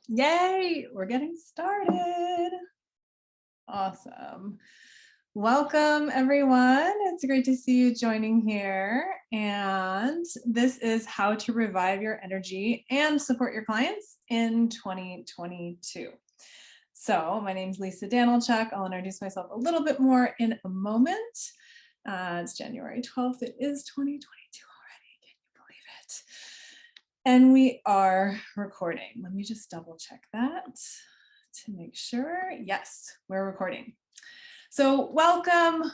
Yay, we're getting started. Awesome. Welcome, everyone. It's great to see you joining here. And this is how to revive your energy and support your clients in 2022. So my name is Lisa Danilchuk. I'll introduce myself a little bit more in a moment. It's January 12th. It is 2022 already. Can you believe it? And we are recording. Let me just double check that to make sure. Yes, we're recording. So welcome.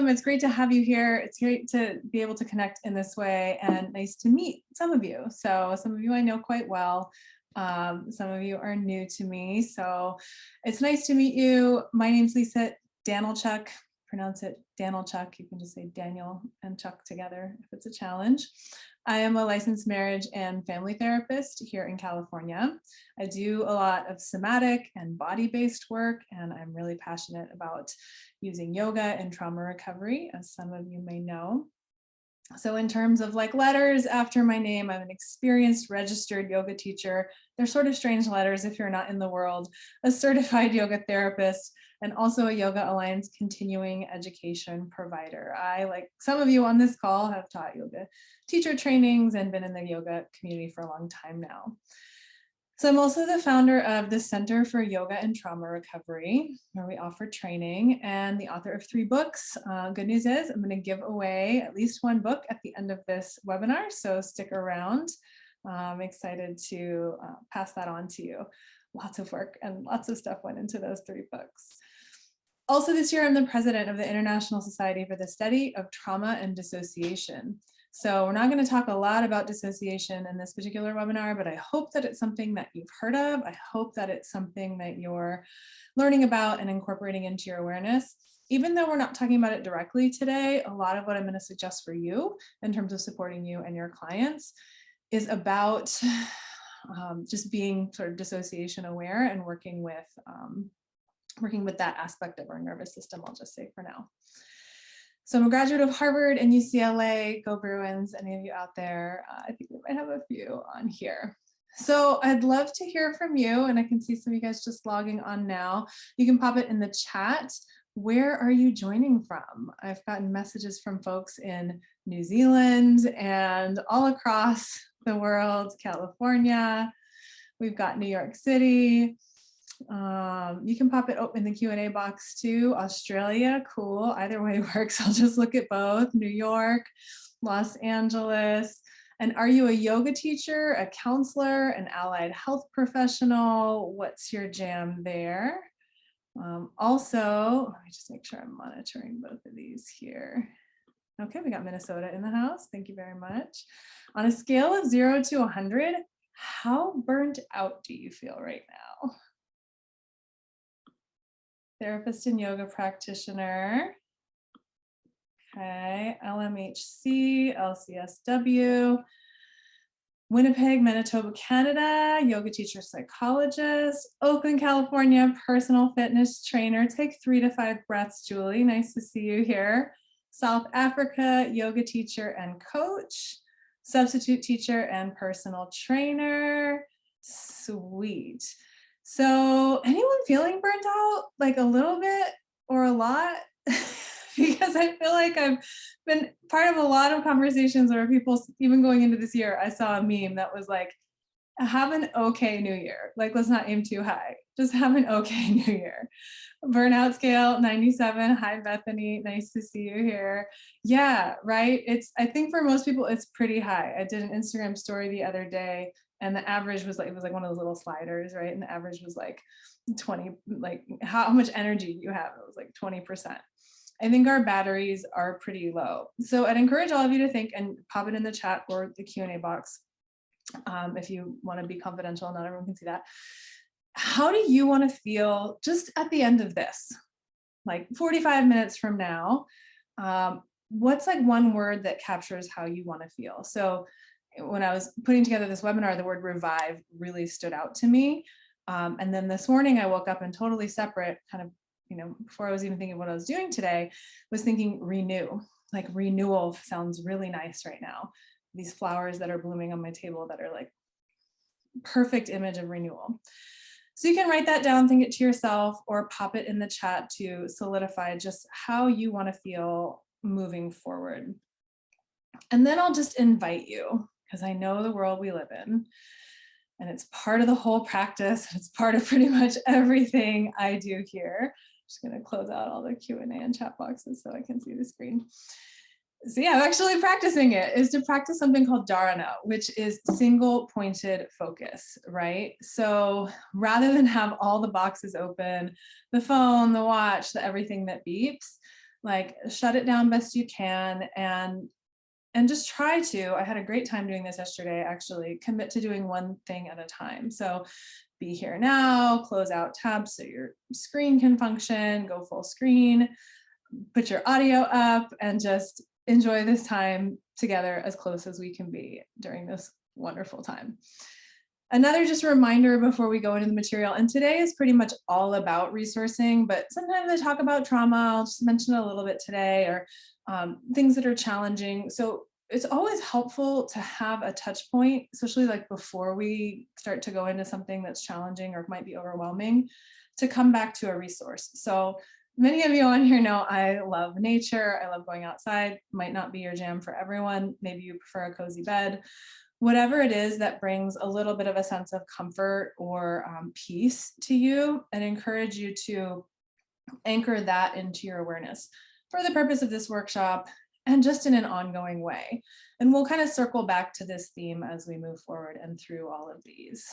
It's great to have you here. It's great to be able to connect in this way and nice to meet some of you. So some of you I know quite well. Some of you are new to me. So it's nice to meet you. My name's Lisa Danilchuk. Pronounce it Danilchuk. You can just say Daniel and Chuck together if it's a challenge. I am a licensed marriage and family therapist here in California. I do a lot of somatic and body-based work, and I'm really passionate about using yoga and trauma recovery, as some of you may know. So in terms of like letters after my name, I'm an experienced registered yoga teacher. They're sort of strange letters if you're not in the world, a certified yoga therapist, and also a Yoga Alliance continuing education provider. I, like some of you on this call, have taught yoga teacher trainings and been in the yoga community for a long time now. So I'm also the founder of the Center for Yoga and Trauma Recovery, where we offer training, and the author of 3 books. Good news is I'm going to give away at least 1 book at the end of this webinar, so stick around. I'm excited to pass that on to you. Lots of work and lots of stuff went into those 3 books. Also this year, I'm the president of the International Society for the Study of Trauma and Dissociation. So we're not going to talk a lot about dissociation in this particular webinar, but I hope that it's something that you've heard of. I hope that it's something that you're learning about and incorporating into your awareness. Even though we're not talking about it directly today, a lot of what I'm going to suggest for you in terms of supporting you and your clients is about just being sort of dissociation aware and working with that aspect of our nervous system, I'll just say for now. So I'm a graduate of Harvard and UCLA. Go Bruins, any of you out there? I think we might have a few on here. So I'd love to hear from you, and I can see some of you guys just logging on now. You can pop it in the chat. Where are you joining from? I've gotten messages from folks in New Zealand and all across the world, California. We've got New York City. You can pop it in the Q&A box too. Australia, cool. Either way works. I'll just look at both. New York, Los Angeles. And are you a yoga teacher, a counselor, an allied health professional? What's your jam there? Also, let me just make sure I'm monitoring both of these here. Okay, we got Minnesota in the house. Thank you very much. On a scale of 0 to 100, how burnt out do you feel right now? Therapist and yoga practitioner. Okay, LMHC, LCSW, Winnipeg, Manitoba, Canada, yoga teacher, psychologist, Oakland, California, personal fitness trainer. Take 3 to 5 breaths, Julie. Nice to see you here. South Africa, yoga teacher and coach, substitute teacher and personal trainer. Sweet. So anyone feeling burnt out, like a little bit or a lot? Because I feel like I've been part of a lot of conversations where people, even going into this year, I saw a meme that was like, have an okay new year. Like, let's not aim too high. Just have an okay new year. Burnout scale 97. Hi, Bethany. Nice to see you here. Yeah, right. I think for most people, it's pretty high. I did an Instagram story the other day, and the average was like, it was like one of those little sliders, right? And the average was like 20, like how much energy do you have? It was like 20%. I think our batteries are pretty low. So I'd encourage all of you to think and pop it in the chat or the Q&A box. If you want to be confidential, not everyone can see that. How do you want to feel just at the end of this, like 45 minutes from now? What's like one word that captures how you want to feel? So when I was putting together this webinar, the word revive really stood out to me. And then this morning I woke up and totally separate, kind of, before I was even thinking what I was doing today, was thinking renew. Like renewal sounds really nice right now. These flowers that are blooming on my table that are like perfect image of renewal. So you can write that down, think it to yourself, or pop it in the chat to solidify just how you want to feel moving forward. And then I'll just invite you, because I know the world we live in, and it's part of the whole practice. It's part of pretty much everything I do here. Just going to close out all the Q&A and chat boxes so I can see the screen. So yeah, I'm actually practicing it, is to practice something called dharana, which is single pointed focus, right? So rather than have all the boxes open, the phone, the watch, the everything that beeps, like shut it down best you can and just try to, I had a great time doing this yesterday, actually, commit to doing one thing at a time. So be here now, close out tabs so your screen can function, go full screen, put your audio up, and just enjoy this time together as close as we can be during this wonderful time. Another just reminder before we go into the material, and today is pretty much all about resourcing, but sometimes I talk about trauma. I'll just mention it a little bit today, or things that are challenging. So it's always helpful to have a touch point, especially like before we start to go into something that's challenging or might be overwhelming, to come back to a resource. So many of you on here know I love nature. I love going outside. Might not be your jam for everyone. Maybe you prefer a cozy bed. Whatever it is that brings a little bit of a sense of comfort or peace to you, and encourage you to anchor that into your awareness for the purpose of this workshop and just in an ongoing way. And we'll kind of circle back to this theme as we move forward and through all of these.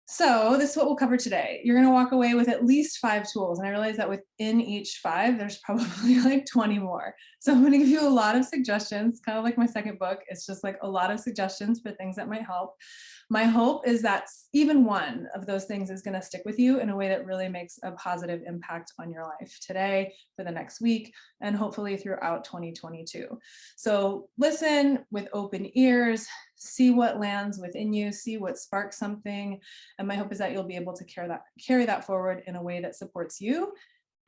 So this is what we'll cover today. You're going to walk away with at least 5 tools. And I realize that within each 5, there's probably like 20 more. So I'm going to give you a lot of suggestions, kind of like my second book. It's just like a lot of suggestions for things that might help. My hope is that even one of those things is going to stick with you in a way that really makes a positive impact on your life today, for the next week, and hopefully throughout 2022. So listen with open ears, see what lands within you, see what sparks something. And my hope is that you'll be able to carry that forward in a way that supports you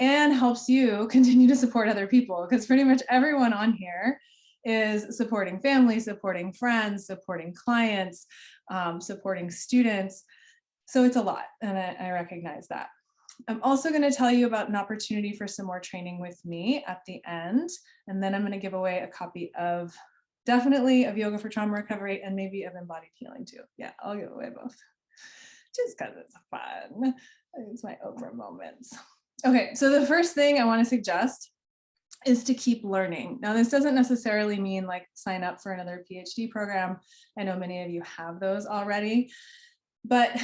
and helps you continue to support other people, because pretty much everyone on here is supporting family, supporting friends, supporting clients, supporting students. So it's a lot, and I recognize that. I'm also going to tell you about an opportunity for some more training with me at the end, and then I'm going to give away a copy of definitely of Yoga for Trauma Recovery and maybe of Embodied Healing too. Yeah, I'll give away both, just because it's fun. It's my Oprah moments. Okay, so the first thing I want to suggest is to keep learning. Now, this doesn't necessarily mean like sign up for another PhD program. I know many of you have those already, but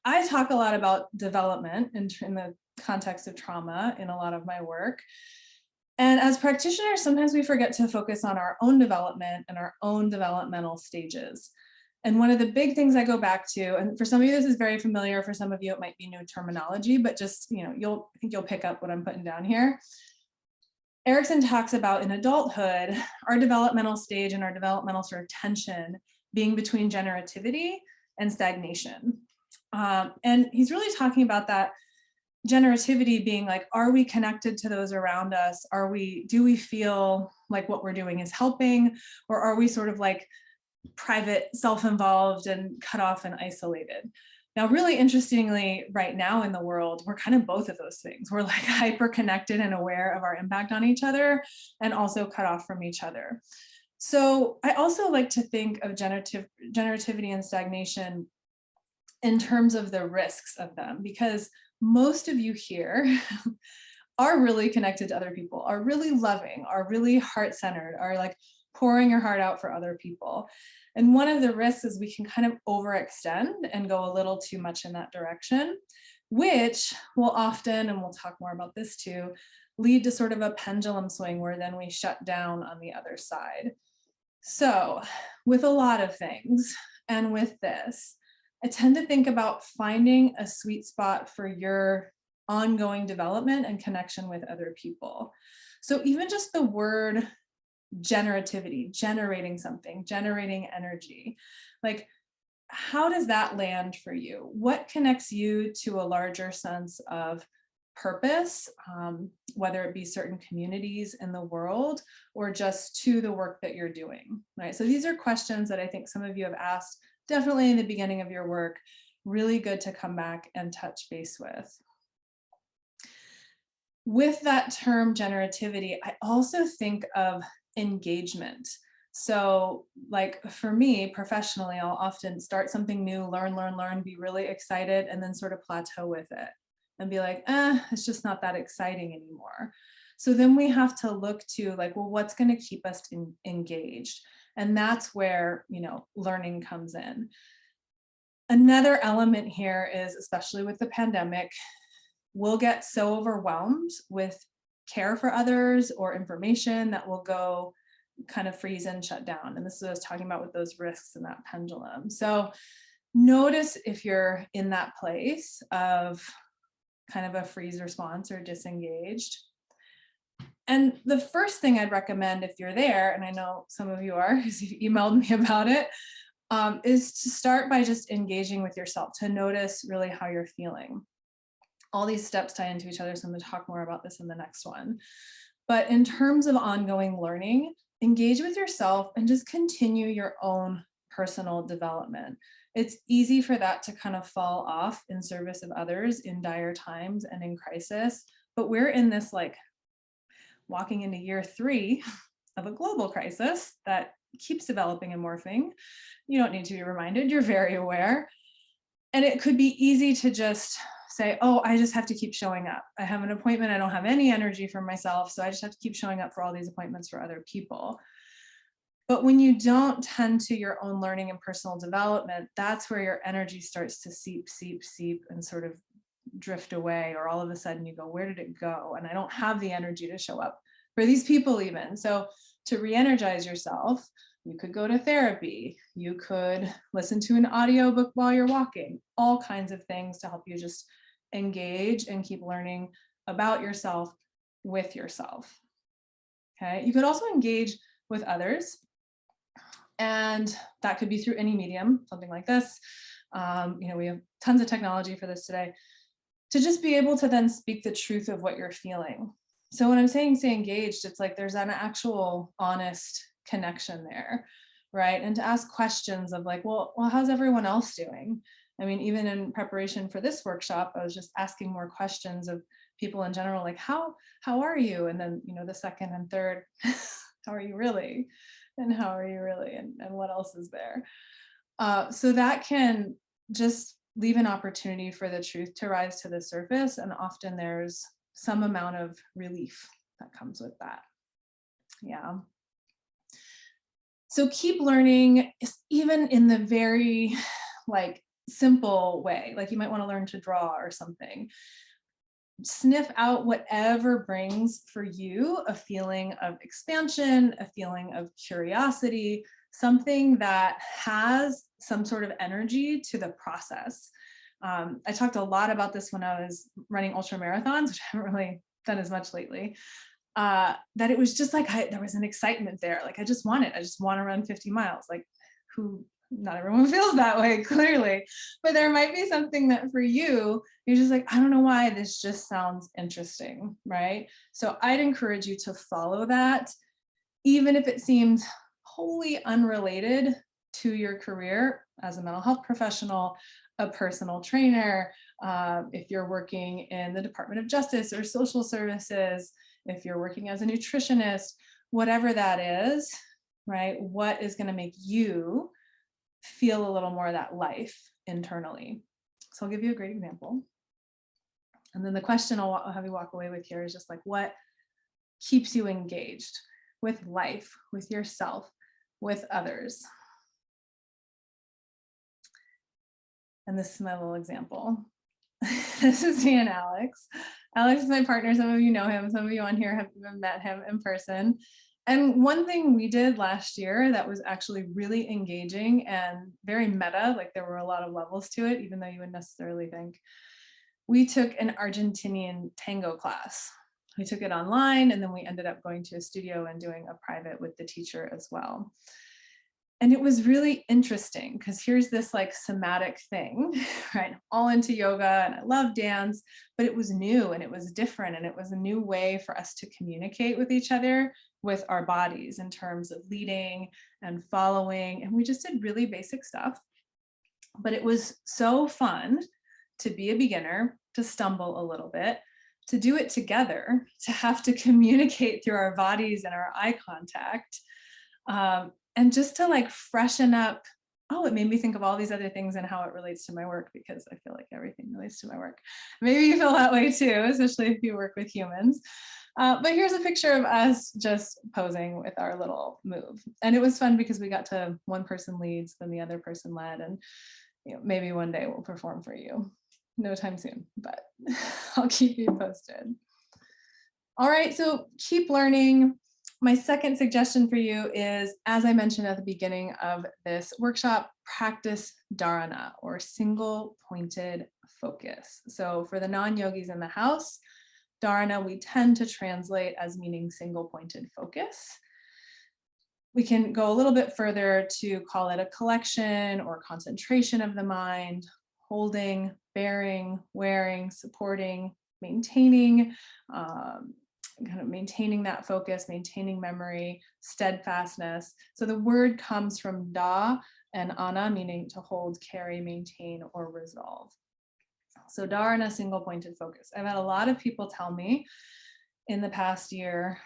I talk a lot about development in the context of trauma in a lot of my work. And as practitioners, sometimes we forget to focus on our own development and our own developmental stages. And one of the big things I go back to, and for some of you this is very familiar, for some of you it might be new terminology, but just, I think you'll pick up what I'm putting down here. Erickson talks about in adulthood, our developmental stage and our developmental sort of tension being between generativity and stagnation. And he's really talking about that generativity being like, are we connected to those around us? Do we feel like what we're doing is helping, or are we sort of like private, self-involved and cut off and isolated? Now, really interestingly, right now in the world, we're kind of both of those things. We're like hyper connected and aware of our impact on each other, and also cut off from each other. So I also like to think of generativity and stagnation in terms of the risks of them, because most of you here are really connected to other people, are really loving, are really heart-centered, are like pouring your heart out for other people. And one of the risks is we can kind of overextend and go a little too much in that direction, which will often, and we'll talk more about this too, lead to sort of a pendulum swing where then we shut down on the other side. So with a lot of things, and with this, I tend to think about finding a sweet spot for your ongoing development and connection with other people. So even just the word generativity, generating something, generating energy, like how does that land for you? What connects you to a larger sense of purpose, whether it be certain communities in the world or just to the work that you're doing, right? So these are questions that I think some of you have asked definitely in the beginning of your work, really good to come back and touch base with. With that term generativity, I also think of engagement. So like for me professionally, I'll often start something new, learn, be really excited, and then sort of plateau with it and be like, it's just not that exciting anymore. So then we have to look to like, well, what's going to keep us engaged? And that's where, learning comes in. Another element here is, especially with the pandemic, we'll get so overwhelmed with care for others or information that will go kind of freeze and shut down. And this is what I was talking about with those risks and that pendulum. So notice if you're in that place of kind of a freeze response or disengaged. And the first thing I'd recommend if you're there, and I know some of you are because you've emailed me about it, is to start by just engaging with yourself, to notice really how you're feeling. All these steps tie into each other, so I'm going to talk more about this in the next one. But in terms of ongoing learning, engage with yourself and just continue your own personal development. It's easy for that to kind of fall off in service of others in dire times and in crisis, but we're in this like walking into year 3 of a global crisis that keeps developing and morphing. You don't need to be reminded, you're very aware. And it could be easy to just say, oh, I just have to keep showing up. I have an appointment, I don't have any energy for myself, so I just have to keep showing up for all these appointments for other people. But when you don't tend to your own learning and personal development, that's where your energy starts to seep, and sort of drift away, or all of a sudden you go, where did it go? And I don't have the energy to show up for these people even. So to re-energize yourself, you could go to therapy, you could listen to an audiobook while you're walking, all kinds of things to help you just engage and keep learning about yourself with yourself. Okay, you could also engage with others, and that could be through any medium, something like this. We have tons of technology for this today, to just be able to then speak the truth of what you're feeling. So when I'm saying stay engaged, it's like there's an actual honest connection there, right? And to ask questions of like, well, how's everyone else doing? I mean, even in preparation for this workshop, I was just asking more questions of people in general, like, how are you? And then, the second and third, how are you really? And how are you really? And what else is there? So that can just leave an opportunity for the truth to rise to the surface. And often there's some amount of relief that comes with that. Yeah. So keep learning, even in the very simple way, like you might want to learn to draw or something. Sniff out whatever brings for you a feeling of expansion, a feeling of curiosity, something that has some sort of energy to the process. I talked a lot about this when I was running ultra marathons, which I haven't really done as much lately, that it was just like, there was an excitement there. Like, I just want to run 50 miles. Like, not everyone feels that way, clearly, but there might be something that for you, you're just like, I don't know why, this just sounds interesting, right? So I'd encourage you to follow that, even if it seems wholly unrelated to your career as a mental health professional, a personal trainer, if you're working in the Department of Justice or social services, if you're working as a nutritionist, whatever that is, right? What is going to make you feel a little more of that life internally? So I'll give you a great example. And then the question I'll have you walk away with here is just like, what keeps you engaged with life, with yourself, with others? And this is my little example. This is me and Alex. Alex is my partner. Some of you know him. Some of you on here have even met him in person. And one thing we did last year that was actually really engaging and very meta, like there were a lot of levels to it, even though you wouldn't necessarily think, we took an Argentinian tango class. We took it online, and then we ended up going to a studio and doing a private with the teacher as well. And it was really interesting because here's this like somatic thing, right? All into yoga, and I love dance, but it was new and it was different, and it was a new way for us to communicate with each other with our bodies in terms of leading and following. And we just did really basic stuff. But it was so fun to be a beginner, to stumble a little bit, to do it together, to have to communicate through our bodies and our eye contact, and just to like freshen up. Oh, it made me think of all these other things and how it relates to my work, because I feel like everything relates to my work. Maybe you feel that way too, especially if you work with humans. But here's a picture of us just posing with our little move. And it was fun because we got to, one person leads, then the other person led, and maybe one day we'll perform for you. No time soon, but I'll keep you posted. All right, so keep learning. My second suggestion for you is, as I mentioned at the beginning of this workshop, practice dharana, or single pointed focus. So for the non-yogis in the house, dharana we tend to translate as meaning single pointed focus. We can go a little bit further to call it a collection or concentration of the mind, holding, bearing, wearing, supporting, maintaining, kind of maintaining that focus, maintaining memory, steadfastness. So the word comes from da and ana, meaning to hold, carry, maintain, or resolve. So dharana, single pointed focus. I've had a lot of people tell me in the past year,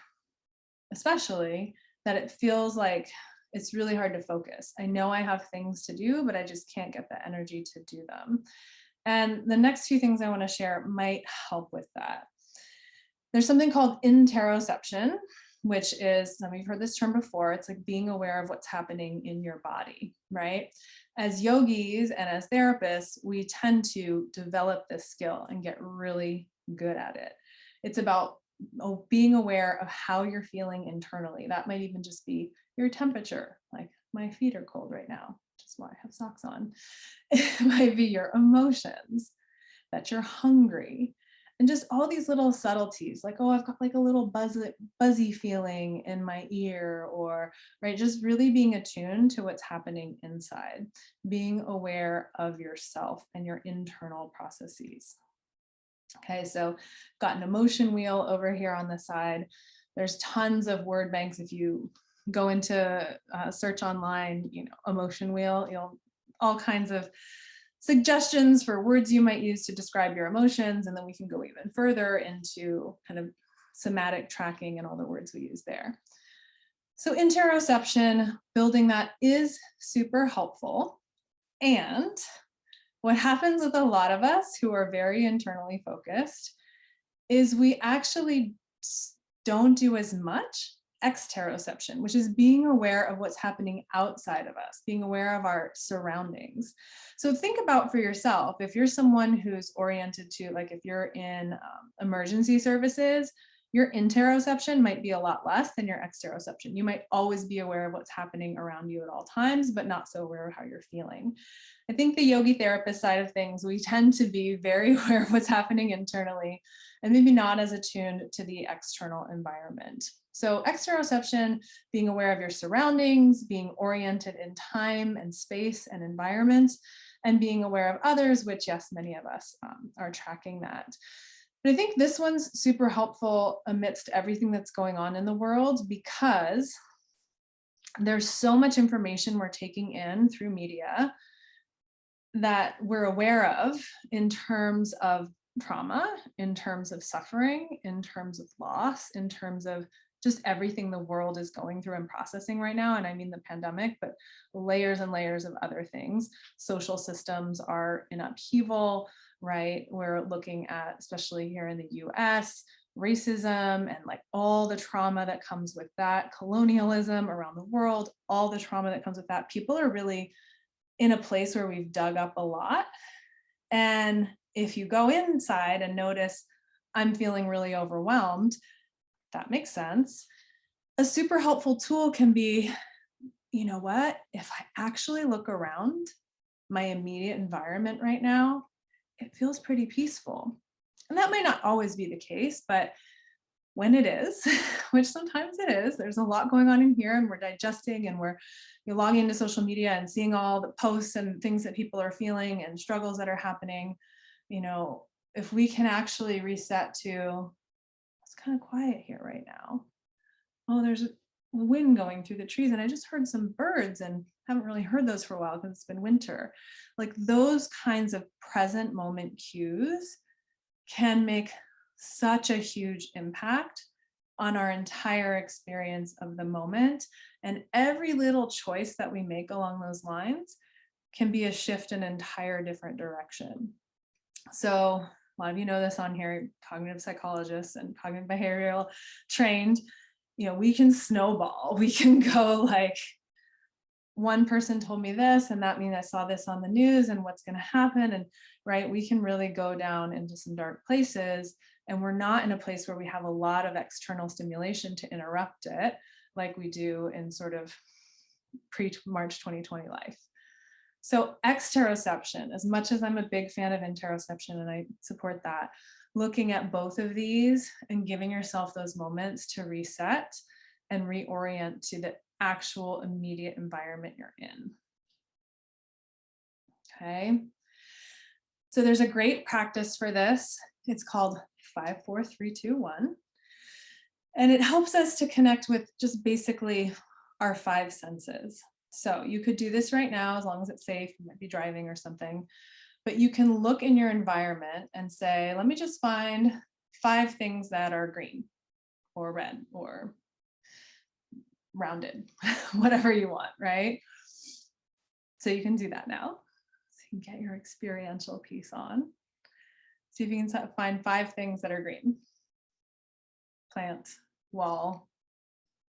especially, that it feels like it's really hard to focus. I know I have things to do, but I just can't get the energy to do them. And the next few things I want to share might help with that. There's something called interoception, which is, some of you have heard this term before, it's like being aware of what's happening in your body, right? As yogis and as therapists, we tend to develop this skill and get really good at it. It's about being aware of how you're feeling internally. That might even just be your temperature, like my feet are cold right now, which is why I have socks on. It might be your emotions, that you're hungry, and just all these little subtleties, like, oh, I've got like a little buzzy feeling in my ear, or right, just really being attuned to what's happening inside, being aware of yourself and your internal processes. Okay, so got an emotion wheel over here on the side. There's tons of word banks. If you go into search online, emotion wheel, all kinds of suggestions for words you might use to describe your emotions. And then we can go even further into kind of somatic tracking and all the words we use there. So interoception, building that is super helpful. And what happens with a lot of us who are very internally focused is we actually don't do as much exteroception, which is being aware of what's happening outside of us, being aware of our surroundings. So think about for yourself, if you're someone who's oriented to, like if you're in emergency services, your interoception might be a lot less than your exteroception. You might always be aware of what's happening around you at all times, but not so aware of how you're feeling. I think the yogi therapist side of things, we tend to be very aware of what's happening internally and maybe not as attuned to the external environment. So exteroception, being aware of your surroundings, being oriented in time and space and environment, and being aware of others, which yes, many of us are tracking that. But I think this one's super helpful amidst everything that's going on in the world, because there's so much information we're taking in through media that we're aware of in terms of trauma, in terms of suffering, in terms of loss, in terms of just everything the world is going through and processing right now. And I mean the pandemic, but layers and layers of other things. Social systems are in upheaval, right? We're looking at, especially here in the US, racism and like all the trauma that comes with that, colonialism around the world, all the trauma that comes with that. People are really in a place where we've dug up a lot. And if you go inside and notice, I'm feeling really overwhelmed, that makes sense. A super helpful tool can be, you know what, if I actually look around my immediate environment right now, it feels pretty peaceful. And that might not always be the case, but when it is, which sometimes it is, there's a lot going on in here and we're digesting and you're logging into social media and seeing all the posts and things that people are feeling and struggles that are happening. If we can actually reset to, it's kind of quiet here right now. Oh, there's wind going through the trees, and I just heard some birds and haven't really heard those for a while because it's been winter. Like those kinds of present moment cues can make such a huge impact on our entire experience of the moment. And every little choice that we make along those lines can be a shift in an entire different direction. So a lot of you know this on here, cognitive psychologists and cognitive behavioral trained, we can snowball. We can go like, one person told me this, and that means I saw this on the news, and what's going to happen. And right, we can really go down into some dark places, and we're not in a place where we have a lot of external stimulation to interrupt it, like we do in sort of pre-March 2020 life. So exteroception, as much as I'm a big fan of interoception and I support that, looking at both of these and giving yourself those moments to reset and reorient to the actual immediate environment you're in. Okay. So there's a great practice for this. It's called 5, 4, 3, 2, 1. And it helps us to connect with just basically our 5 senses. So you could do this right now as long as it's safe. You might be driving or something, but you can look in your environment and say, let me just find 5 things that are green or red or rounded, whatever you want, right? So you can do that now. So you can get your experiential piece on. See if you can find 5 things that are green. Plant, wall,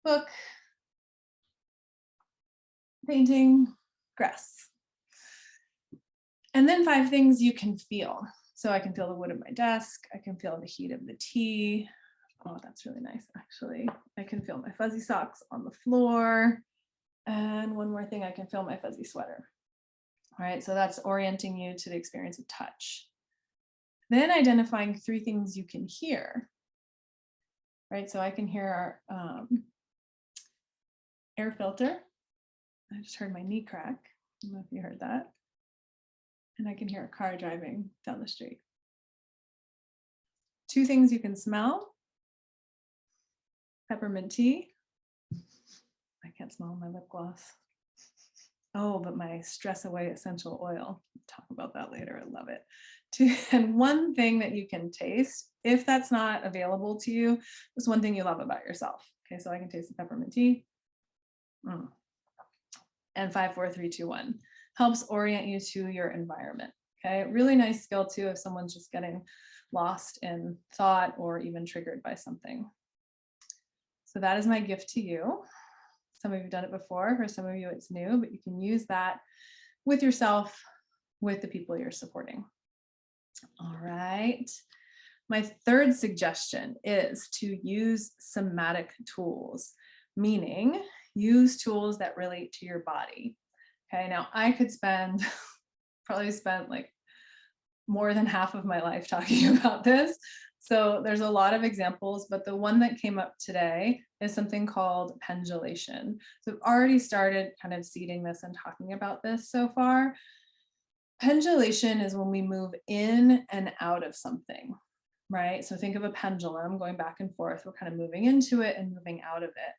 book, painting, grass. And then 5 things you can feel. So I can feel the wood of my desk. I can feel the heat of the tea. Oh, that's really nice, actually. I can feel my fuzzy socks on the floor. And one more thing, I can feel my fuzzy sweater. All right, so that's orienting you to the experience of touch. Then identifying 3 things you can hear. Right, so I can hear our air filter. I just heard my knee crack. I don't know if you heard that. And I can hear a car driving down the street. 2 things you can smell. Peppermint tea. I can't smell my lip gloss. Oh, but my stress away essential oil. Talk about that later. I love it. 2, and 1 thing that you can taste, if that's not available to you, is 1 thing you love about yourself. Okay, so I can taste the peppermint tea. And 5, 4, 3, 2, 1 helps orient you to your environment. Okay, really nice skill too if someone's just getting lost in thought or even triggered by something. So that is my gift to you. Some of you have done it before, for some of you it's new, but you can use that with yourself, with the people you're supporting. All right. My 3rd suggestion is to use somatic tools, meaning use tools that relate to your body. Okay, now I could probably spend like more than half of my life talking about this. So there's a lot of examples, but the one that came up today is something called pendulation. So I've already started kind of seeding this and talking about this so far. Pendulation is when we move in and out of something, right? So think of a pendulum going back and forth. We're kind of moving into it and moving out of it.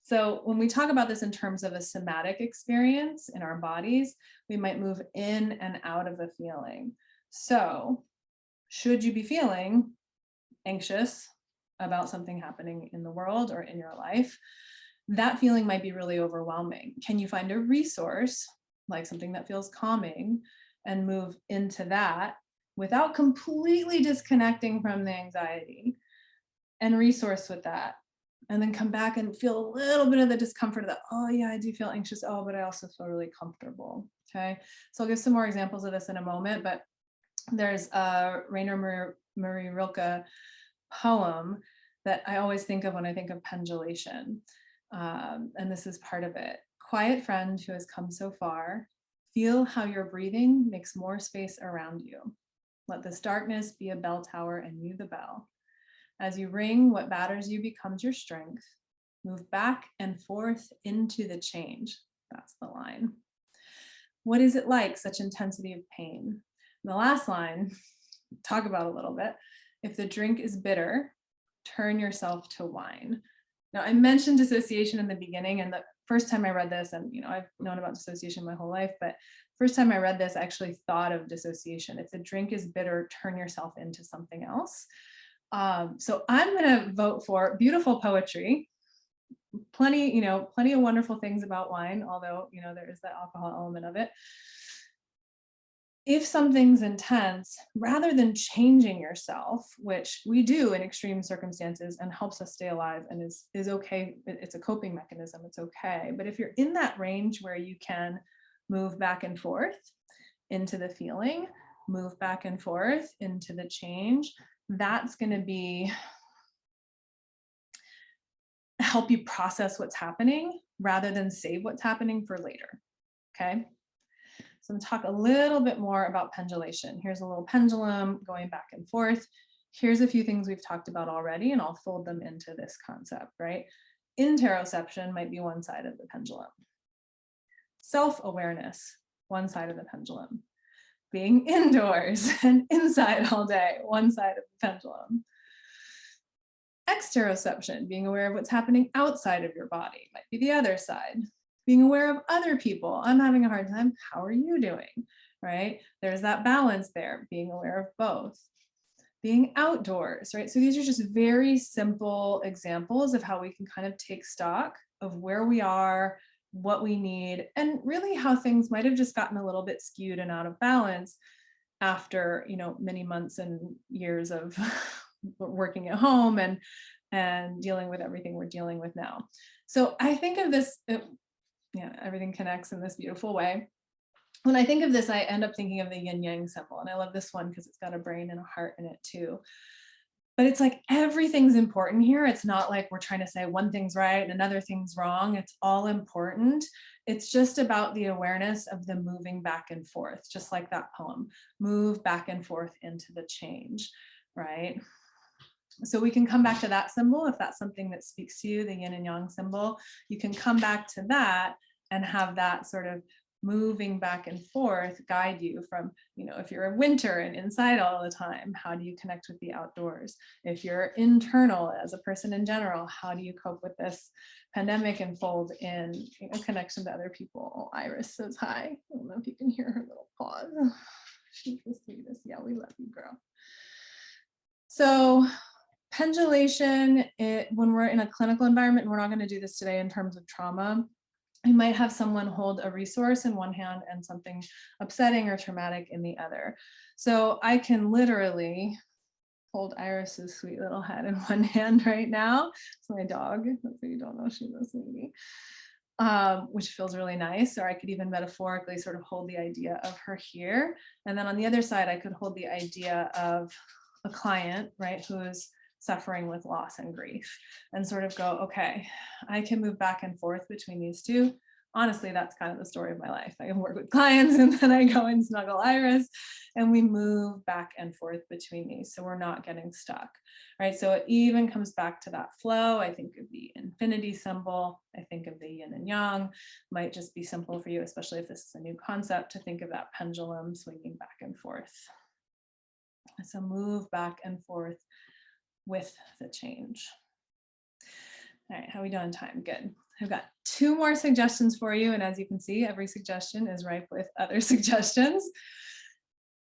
So when we talk about this in terms of a somatic experience in our bodies, we might move in and out of a feeling. So should you be feeling anxious about something happening in the world or in your life, that feeling might be really overwhelming. Can you find a resource, like something that feels calming, and move into that without completely disconnecting from the anxiety, and resource with that? And then come back and feel a little bit of the discomfort of that. Oh yeah, I do feel anxious. Oh, but I also feel really comfortable. Okay. So I'll give some more examples of this in a moment, but there's a Rainer Marie Rilke poem that I always think of when I think of pendulation. And this is part of it. Quiet friend who has come so far, feel how your breathing makes more space around you. Let this darkness be a bell tower and you the bell. As you ring, what batters you becomes your strength. Move back and forth into the change. That's the line. What is it like, such intensity of pain? And the last line, talk about a little bit. If the drink is bitter, turn yourself to wine. Now, I mentioned dissociation in the beginning, and the first time I read this, and I've known about dissociation my whole life, but first time I read this, I actually thought of dissociation. If the drink is bitter, turn yourself into something else. So I'm gonna vote for beautiful poetry. Plenty of wonderful things about wine, although, there is that alcohol element of it. If something's intense, rather than changing yourself, which we do in extreme circumstances and helps us stay alive and is okay, it's a coping mechanism, it's okay. But if you're in that range where you can move back and forth into the feeling, move back and forth into the change, that's going to be help you process what's happening rather than save what's happening for later. Okay. So I'm going to talk a little bit more about pendulation. Here's a little pendulum going back and forth. Here's a few things we've talked about already, and I'll fold them into this concept, right? Interoception might be one side of the pendulum. Self-awareness, one side of the pendulum. Being indoors and inside all day, one side of the pendulum. Exteroception, being aware of what's happening outside of your body, might be the other side. Being aware of other people. I'm having a hard time. How are you doing? Right? There's that balance there, being aware of both. Being outdoors, right? So these are just very simple examples of how we can kind of take stock of where we are, what we need, and really how things might have just gotten a little bit skewed and out of balance after, many months and years of working at home and dealing with everything we're dealing with now. So I think of this, everything connects in this beautiful way. When I think of this, I end up thinking of the yin yang symbol. And I love this one because it's got a brain and a heart in it too. But it's like everything's important here. It's not like we're trying to say one thing's right and another thing's wrong. It's all important. It's just about the awareness of the moving back and forth, just like that poem, move back and forth into the change, right? So we can come back to that symbol if that's something that speaks to you, the yin and yang symbol. You can come back to that and have that sort of moving back and forth guide you from, if you're in winter and inside all the time, how do you connect with the outdoors? If you're internal as a person in general, how do you cope with this pandemic and fold in connection to other people? Oh, Iris says hi. I don't know if you can hear her little pause. She's the sweetest. Yeah, we love you, girl. So pendulation, when we're in a clinical environment, and we're not going to do this today in terms of trauma, you might have someone hold a resource in one hand and something upsetting or traumatic in the other. So I can literally hold Iris's sweet little head in one hand right now. It's my dog, so you don't know she's a sweetie, which feels really nice. Or I could even metaphorically sort of hold the idea of her here. And then on the other side, I could hold the idea of a client, right, who is suffering with loss and grief, and sort of go, okay, I can move back and forth between these two. Honestly, that's kind of the story of my life. I work with clients and then I go and snuggle Iris and we move back and forth between these. So we're not getting stuck, right? So it even comes back to that flow. I think of the infinity symbol. I think of the yin and yang. Might just be simple for you, especially if this is a new concept, to think of that pendulum swinging back and forth. So move back and forth with the change. All right, how are we doing on time? Good. I've got 2 more suggestions for you. And as you can see, every suggestion is ripe with other suggestions.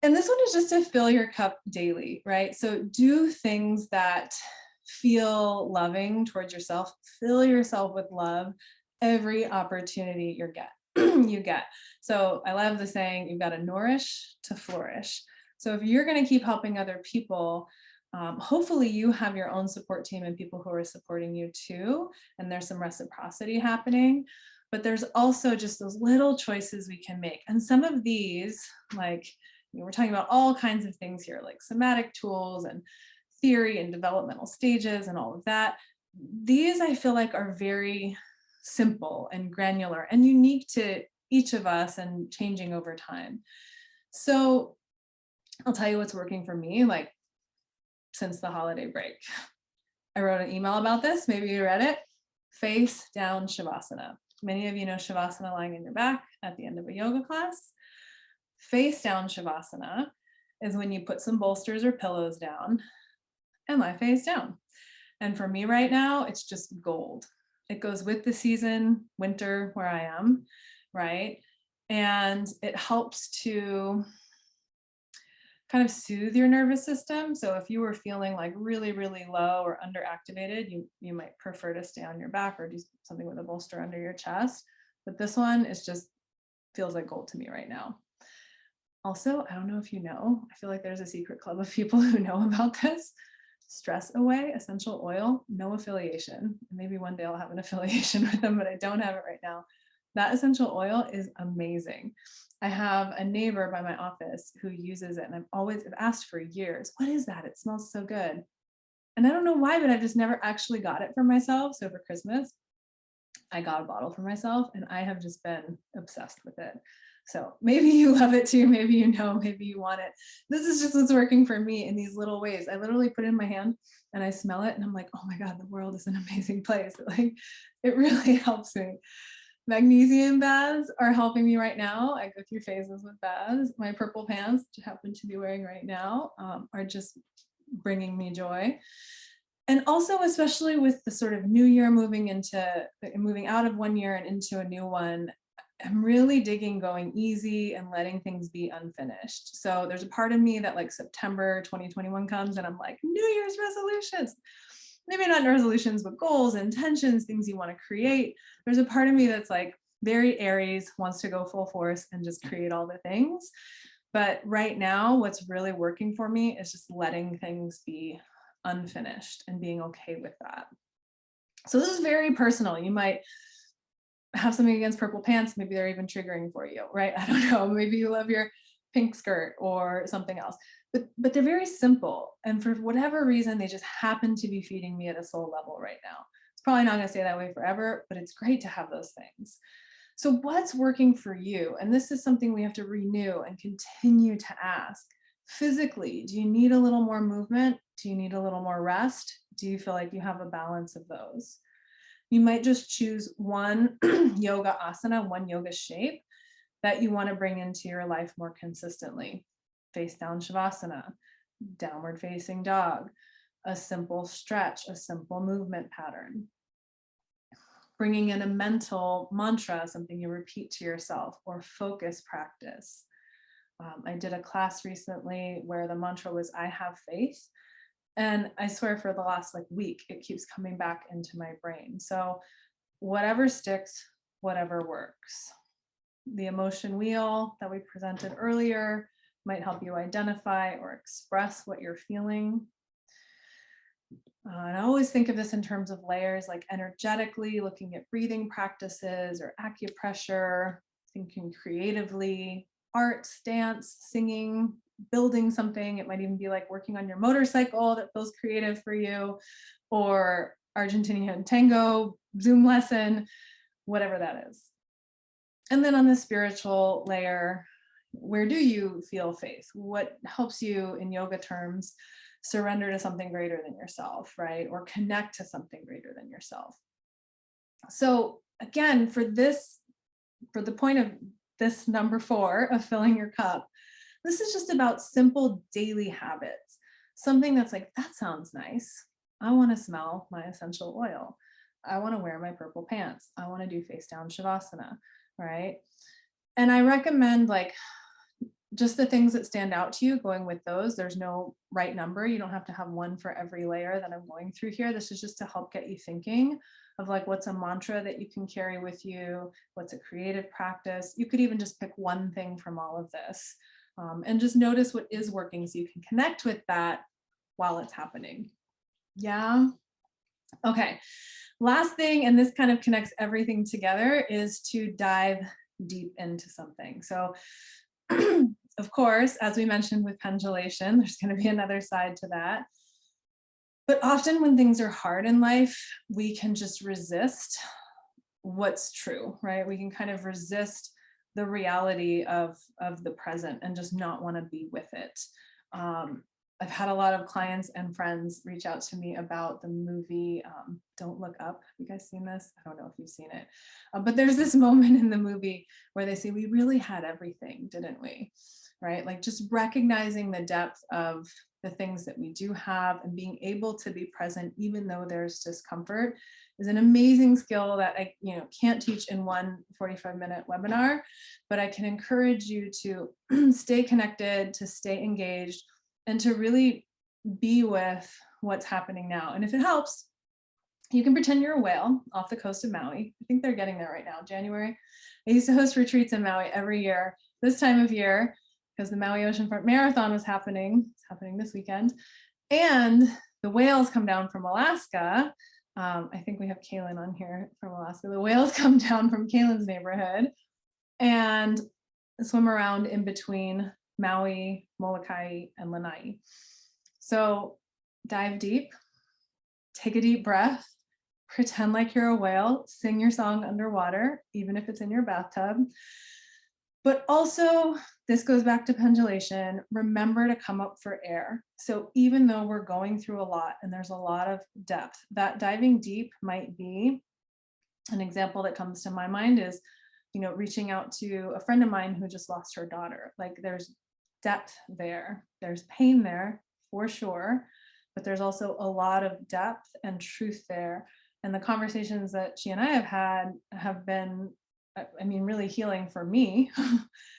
And this one is just to fill your cup daily, right? So do things that feel loving towards yourself. Fill yourself with love every opportunity you get. So I love the saying, you've got to nourish to flourish. So if you're going to keep helping other people, hopefully you have your own support team and people who are supporting you too, and there's some reciprocity happening, but there's also just those little choices we can make. And some of these, like, we're talking about all kinds of things here, like somatic tools and theory and developmental stages and all of that. These I feel like are very simple and granular and unique to each of us and changing over time. So I'll tell you what's working for me, like, since the holiday break. I wrote an email about this, maybe you read it. Face down Shavasana. Many of you know Shavasana, lying in your back at the end of a yoga class. Face down Shavasana is when you put some bolsters or pillows down and lie face down. And for me right now, it's just gold. It goes with the season, winter, where I am, right? And it helps to kind of soothe your nervous system. So if you were feeling like really, really low or underactivated, you might prefer to stay on your back or do something with a bolster under your chest. But this one is just feels like gold to me right now. Also, I don't know if you know, I feel like there's a secret club of people who know about this. Stress Away essential oil, no affiliation. Maybe one day I'll have an affiliation with them, but I don't have it right now. That essential oil is amazing. I have a neighbor by my office who uses it, and I've asked for years, what is that? It smells so good. And I don't know why, but I've just never actually got it for myself. So for Christmas, I got a bottle for myself and I have just been obsessed with it. So maybe you love it too. Maybe you know, maybe you want it. This is just what's working for me in these little ways. I literally put it in my hand and I smell it and I'm like, oh my God, the world is an amazing place. Like it really helps me. Magnesium baths are helping me right now. I go through phases with baths. My purple pants, which I happen to be wearing right now, are just bringing me joy. And also, especially with the sort of new year moving out of one year and into a new one, I'm really digging going easy and letting things be unfinished. So there's a part of me that like September 2021 comes and I'm like, New Year's resolutions. Maybe not resolutions, but goals, intentions, things you want to create. There's a part of me that's like very Aries, wants to go full force and just create all the things. But right now, what's really working for me is just letting things be unfinished and being okay with that. So this is very personal. You might have something against purple pants. Maybe they're even triggering for you, right? I don't know. Maybe you love your pink skirt or something else. But they're very simple. And for whatever reason, they just happen to be feeding me at a soul level right now. It's probably not going to stay that way forever, but it's great to have those things. So what's working for you? And this is something we have to renew and continue to ask. Physically, do you need a little more movement? Do you need a little more rest? Do you feel like you have a balance of those? You might just choose one yoga asana, one yoga shape that you want to bring into your life more consistently. Face down Shavasana, downward facing dog, a simple stretch, a simple movement pattern. Bringing in a mental mantra, something you repeat to yourself, or focus practice. I did a class recently where the mantra was, I have faith. And I swear for the last week, it keeps coming back into my brain. So whatever sticks, whatever works. The emotion wheel that we presented earlier might help you identify or express what you're feeling. And I always think of this in terms of layers, like energetically looking at breathing practices or acupressure, thinking creatively, art, dance, singing, building something. It might even be like working on your motorcycle that feels creative for you, or Argentinian tango, Zoom lesson, whatever that is. And then on the spiritual layer, where do you feel faith? What helps you in yoga terms surrender to something greater than yourself, right? Or connect to something greater than yourself. So again, for the point of this number 4 of filling your cup, this is just about simple daily habits. Something that's like, that sounds nice. I want to smell my essential oil. I want to wear my purple pants. I want to do face down Shavasana, right? And I recommend just the things that stand out to you, going with those. There's no right number. You don't have to have one for every layer that I'm going through here. This is just to help get you thinking of what's a mantra that you can carry with you, what's a creative practice. You could even just pick one thing from all of this, and just notice what is working so you can connect with that while it's happening. Yeah. Okay. Last thing, and this kind of connects everything together, is to dive deep into something. So of course, as we mentioned with pendulation, there's going to be another side to that. But often when things are hard in life, we can just resist what's true, right? We can kind of resist the reality of the present and just not want to be with it. I've had a lot of clients and friends reach out to me about the movie Don't Look Up. Have you guys seen this? I don't know if you've seen it. But there's this moment in the movie where they say, we really had everything, didn't we? right? Like just recognizing the depth of the things that we do have and being able to be present even though there's discomfort is an amazing skill that I can't teach in one 45-minute webinar, but I can encourage you to stay connected, to stay engaged, and to really be with what's happening now. And if it helps, you can pretend you're a whale off the coast of Maui. I think they're getting there right now, January. I used to host retreats in Maui every year, this time of year, because the Maui Oceanfront Marathon was happening. It's happening this weekend. And the whales come down from Alaska. I think we have Kaylin on here from Alaska. The whales come down from Kaylin's neighborhood and swim around in between Maui, Molokai, and Lanai. So dive deep, take a deep breath, pretend like you're a whale, sing your song underwater, even if it's in your bathtub. But also, this goes back to pendulation, remember to come up for air. So even though we're going through a lot and there's a lot of depth, that diving deep might be an example that comes to my mind is, reaching out to a friend of mine who just lost her daughter. Like there's depth there, there's pain there for sure, but there's also a lot of depth and truth there. And the conversations that she and I have had have been, really healing for me,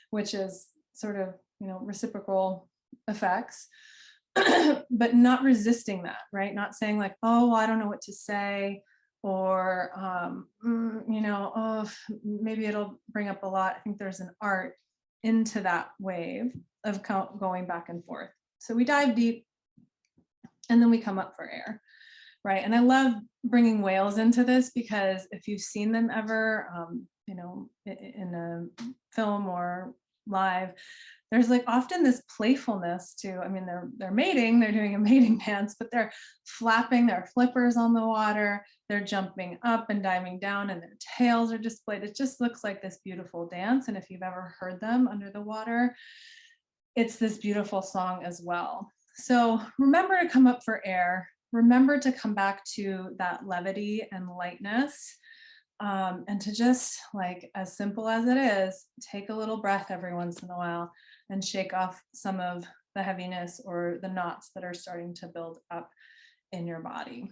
which is sort of, reciprocal effects, but not resisting that, right? Not saying like, oh, I don't know what to say, or, oh, maybe it'll bring up a lot. I think there's an art into that wave of going back and forth. So we dive deep and then we come up for air. Right. And I love bringing whales into this because if you've seen them ever, in a film or live, there's like often this playfulness to, they're mating, they're doing a mating dance, but they're flapping their flippers on the water. They're jumping up and diving down and their tails are displayed. It just looks like this beautiful dance. And if you've ever heard them under the water, it's this beautiful song as well. So remember to come up for air. Remember to come back to that levity and lightness, and to just, like, as simple as it is, take a little breath every once in a while and shake off some of the heaviness or the knots that are starting to build up in your body.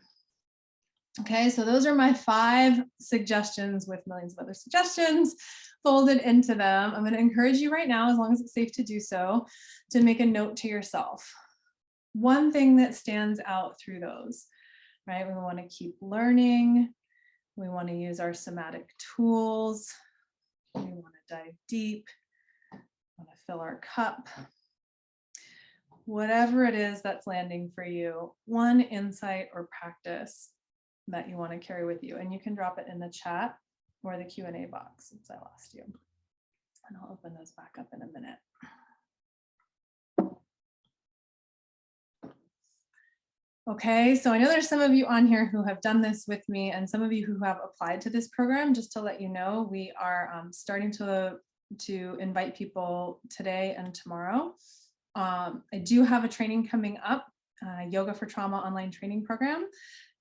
Okay, so those are my 5 suggestions with millions of other suggestions folded into them. I'm going to encourage you right now, as long as it's safe to do so, to make a note to yourself. One thing that stands out through those, right? We want to keep learning. We want to use our somatic tools. We want to dive deep. We want to fill our cup. Whatever it is that's landing for you, one insight or practice that you want to carry with you. And you can drop it in the chat or the Q&A box since I lost you. And I'll open those back up in a minute. Okay, so I know there's some of you on here who have done this with me and some of you who have applied to this program. Just to let you know, we are starting to invite people today and tomorrow. I do have a training coming up, Yoga for Trauma online training program.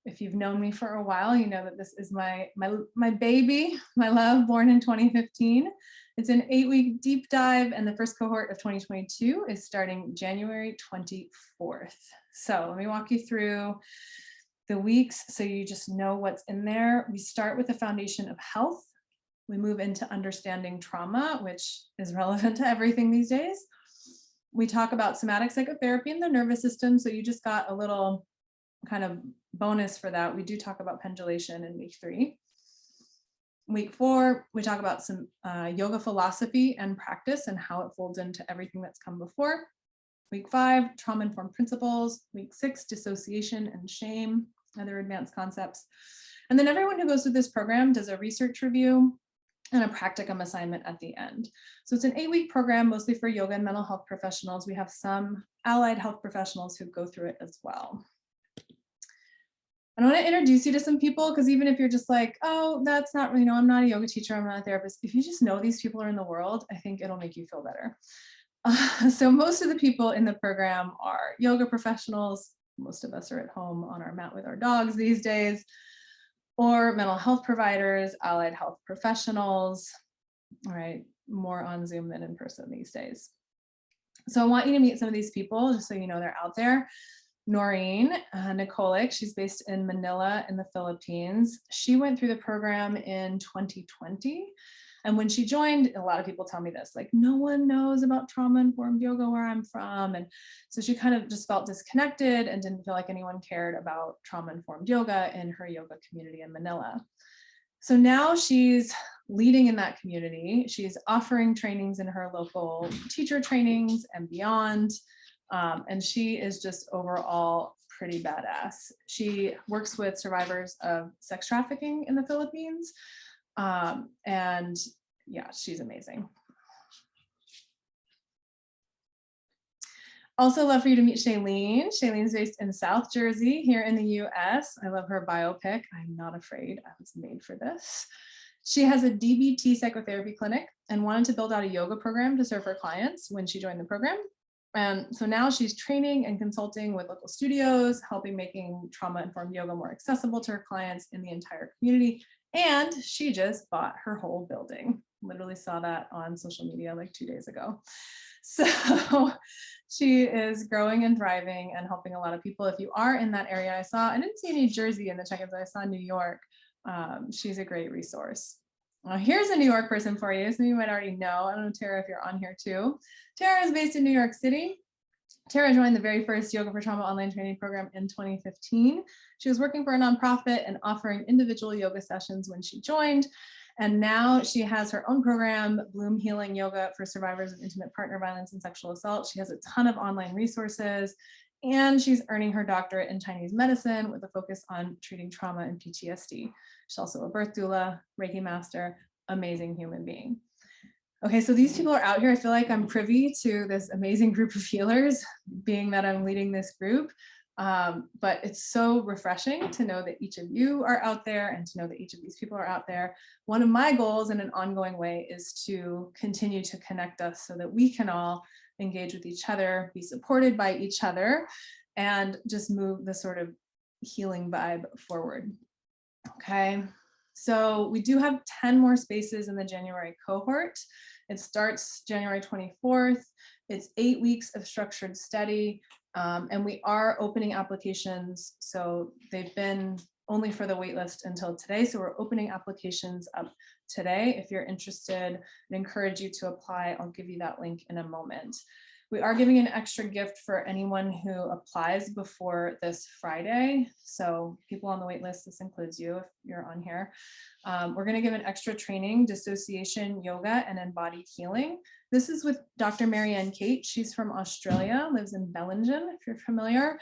If you've known me for a while, you know that this is my baby, my love, born in 2015. It's an 8-week deep dive, and the first cohort of 2022 is starting January 24th. So let me walk you through the weeks so you just know what's in there. We start with the foundation of health. We move into understanding trauma, which is relevant to everything these days. We talk about somatic psychotherapy and the nervous system. So you just got a little kind of bonus for that. We do talk about pendulation in week 3. Week 4, we talk about some yoga philosophy and practice and how it folds into everything that's come before. Week 5, trauma-informed principles. Week 6, dissociation and shame, other advanced concepts. And then everyone who goes through this program does a research review and a practicum assignment at the end. So it's an 8-week program, mostly for yoga and mental health professionals. We have some allied health professionals who go through it as well. I want to introduce you to some people, because even if you're just like, oh, that's not, I'm not a yoga teacher, I'm not a therapist. If you just know these people are in the world, I think it'll make you feel better. So most of the people in the program are yoga professionals. Most of us are at home on our mat with our dogs these days, or mental health providers, allied health professionals, all right, more on Zoom than in person these days. So I want you to meet some of these people just so you know they're out there. Noreen Nikolic, she's based in Manila in the Philippines. She went through the program in 2020. And when she joined, a lot of people tell me this, like, no one knows about trauma-informed yoga where I'm from. And so she kind of just felt disconnected and didn't feel like anyone cared about trauma-informed yoga in her yoga community in Manila. So now she's leading in that community. She's offering trainings in her local teacher trainings and beyond. And she is just overall pretty badass. She works with survivors of sex trafficking in the Philippines. And yeah, she's amazing. Also love for you to meet Shailene. Shailene's based in South Jersey here in the US. I love her biopic. I'm not afraid. I was made for this. She has a DBT psychotherapy clinic and wanted to build out a yoga program to serve her clients when she joined the program. And so now she's training and consulting with local studios, helping making trauma-informed yoga more accessible to her clients in the entire community. And she just bought her whole building. Literally saw that on social media like 2 days ago. So she is growing and thriving and helping a lot of people. If you are in that area, I didn't see New Jersey in the check-ins, I saw New York. She's a great resource. Here's a New York person for you. Some of you might already know. I don't know, Tara, if you're on here too. Tara is based in New York City. Tara joined the very first Yoga for Trauma online training program in 2015. She was working for a nonprofit and offering individual yoga sessions when she joined. And now she has her own program, Bloom Healing Yoga for Survivors of Intimate Partner Violence and Sexual Assault. She has a ton of online resources, and she's earning her doctorate in Chinese medicine with a focus on treating trauma and PTSD. She's also a birth doula, Reiki master, amazing human being. Okay, so these people are out here. I feel like I'm privy to this amazing group of healers, being that I'm leading this group. But it's so refreshing to know that each of you are out there and to know that each of these people are out there. One of my goals in an ongoing way is to continue to connect us so that we can all engage with each other, be supported by each other, and just move the sort of healing vibe forward. Okay, so we do have 10 more spaces in the January cohort. It starts January 24th. It's 8 weeks of structured study, and we are opening applications. So they've been only for the waitlist until today. So we're opening applications up today. If you're interested, I encourage you to apply. I'll give you that link in a moment. We are giving an extra gift for anyone who applies before this Friday. So people on the wait list, this includes you if you're on here. We're going to give an extra training, dissociation, yoga, and embodied healing. This is with Dr. Marianne Kate. She's from Australia, lives in Bellingen, if you're familiar.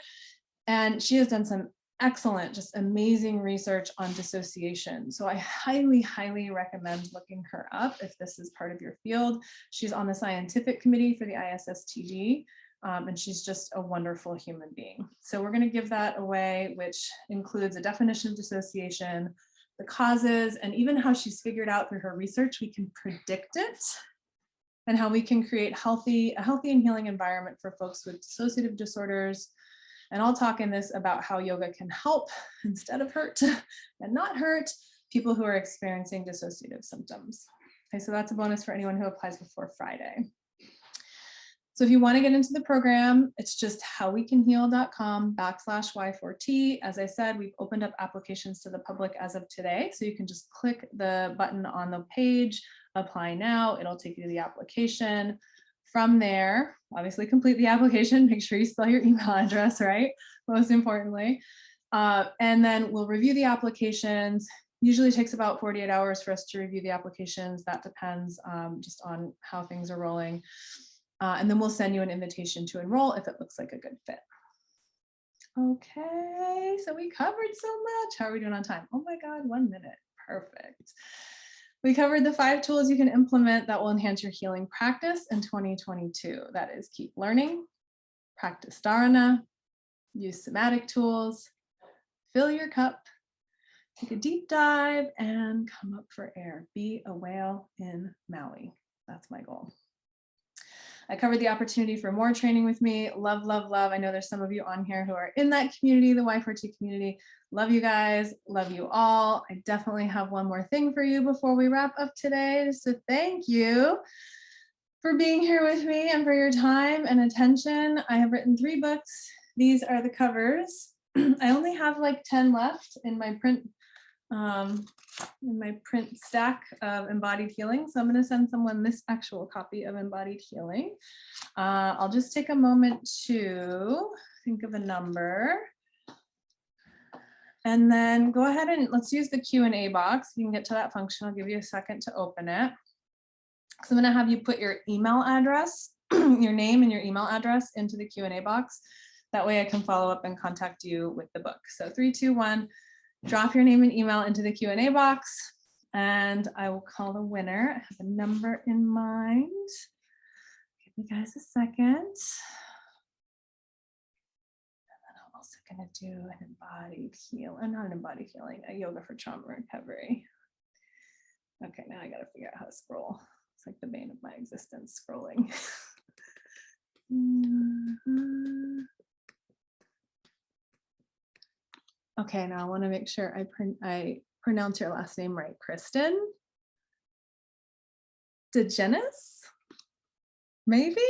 And she has done some excellent, just amazing research on dissociation. So I highly, highly recommend looking her up if this is part of your field. She's on the scientific committee for the ISSTD, and she's just a wonderful human being. So we're going to give that away, which includes a definition of dissociation, the causes, and even how she's figured out through her research we can predict it, and how we can create a healthy and healing environment for folks with dissociative disorders. And I'll talk in this about how yoga can help instead of hurt and not hurt people who are experiencing dissociative symptoms. Okay, so that's a bonus for anyone who applies before Friday. So if you want to get into the program, it's just howwecanheal.com/Y4T. As I said, we've opened up applications to the public as of today. So you can just click the button on the page, apply now. It'll take you to the application. From there, obviously complete the application, make sure you spell your email address right, most importantly. And then we'll review the applications. Usually takes about 48 hours for us to review the applications. That depends just on how things are rolling. And then we'll send you an invitation to enroll if it looks like a good fit. Okay, so we covered so much. How are we doing on time? Oh my God, 1 minute, perfect. We covered the 5 tools you can implement that will enhance your healing practice in 2022. That is keep learning, practice dharana, use somatic tools, fill your cup, take a deep dive, and come up for air. Be a whale in Maui. That's my goal. I covered the opportunity for more training with me. Love, love, love. I know there's some of you on here who are in that community, the Y4T community. Love you guys. Love you all. I definitely have one more thing for you before we wrap up today. So thank you. for being here with me and for your time and attention. I have written 3 books. These are the covers. I only have like 10 left in my print stack of Embodied Healing. So I'm going to send someone this actual copy of Embodied Healing. I'll just take a moment to think of a number. And then go ahead and let's use the Q&A box. You can get to that function. I'll give you a second to open it. So I'm going to have you put your email address, your name and your email address into the Q&A box. That way I can follow up and contact you with the book. So 3, 2, 1, drop your name and email into the Q&A box and I will call the winner. I have a number in mind. Give you guys a second. And then I'm also going to do an embodied healing, not an embodied healing, a yoga for trauma recovery. Okay, now I got to figure out how to scroll. It's like the bane of my existence, scrolling. Okay, now I want to make sure I pronounce your last name right. Kristen DeGenis? Maybe?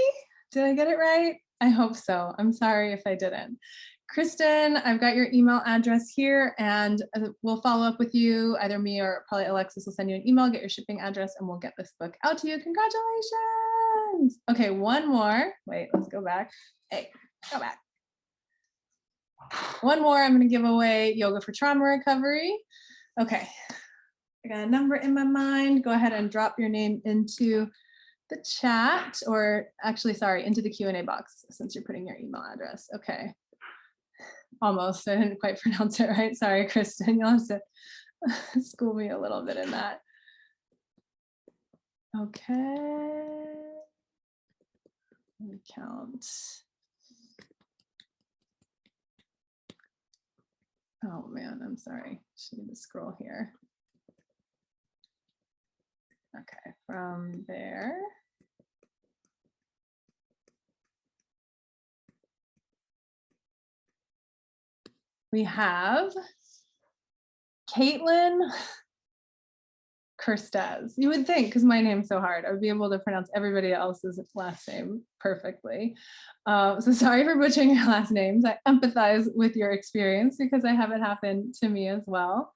Did I get it right? I hope so. I'm sorry if I didn't. Kristen, I've got your email address here and we'll follow up with you. Either me or probably Alexis will send you an email, get your shipping address, and we'll get this book out to you. Congratulations. Okay, one more. Wait, let's go back. Hey, go back. One more, I'm going to give away Yoga for Trauma Recovery. Okay, I got a number in my mind. Go ahead and drop your name into the chat, or actually, sorry, into the Q&A box since you're putting your email address. Okay. Almost, I didn't quite pronounce it right. Sorry, Kristen, you'll have to school me a little bit in that. Okay. Let me count. Oh man, I'm sorry. Should need to scroll here. Okay, from there. We have Caitlin Kirstez. You would think, because my name's so hard, I would be able to pronounce everybody else's last name perfectly. So sorry for butchering your last names. I empathize with your experience because I have it happen to me as well.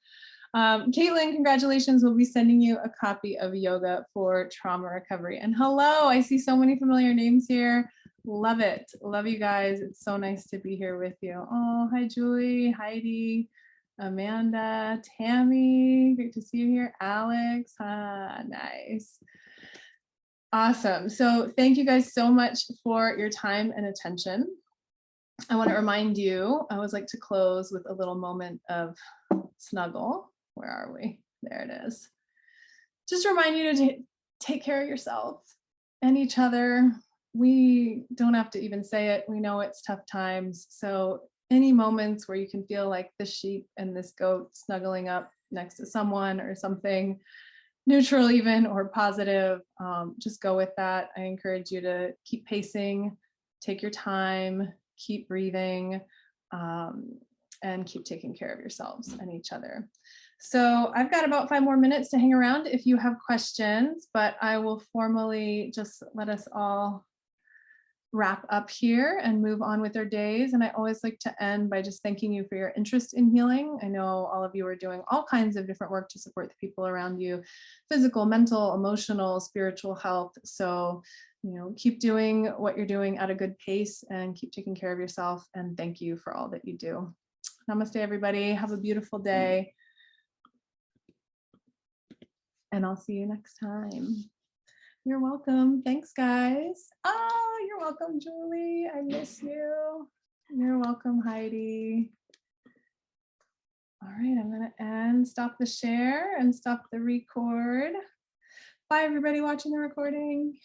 Caitlin, congratulations. We'll be sending you a copy of Yoga for Trauma Recovery. And hello, I see so many familiar names here. Love it. Love you guys. It's so nice to be here with you. Oh, hi, Julie, Heidi, Amanda, Tammy. Great to see you here. Alex. Nice. Awesome. So thank you guys so much for your time and attention. I want to remind you, I always like to close with a little moment of snuggle. Where are we? There it is. Just remind you to take care of yourself and each other. We don't have to even say it. We know it's tough times. So any moments where you can feel like this sheep and this goat snuggling up next to someone or something neutral even or positive, just go with that. I encourage you to keep pacing, take your time, keep breathing, and keep taking care of yourselves and each other. So I've got about 5 more minutes to hang around if you have questions, but I will formally just let us all wrap up here and move on with our days. And I always like to end by just thanking you for your interest in healing. I know all of you are doing all kinds of different work to support the people around you, physical, mental, emotional, spiritual health. So, you know, keep doing what you're doing at a good pace and keep taking care of yourself. And thank you for all that you do. Namaste, everybody. Have a beautiful day. And I'll see you next time. You're welcome. Thanks, guys. Oh, you're welcome, Julie. I miss you. You're welcome, Heidi. All right, I'm going to end, stop the share and stop the record. Bye, everybody watching the recording.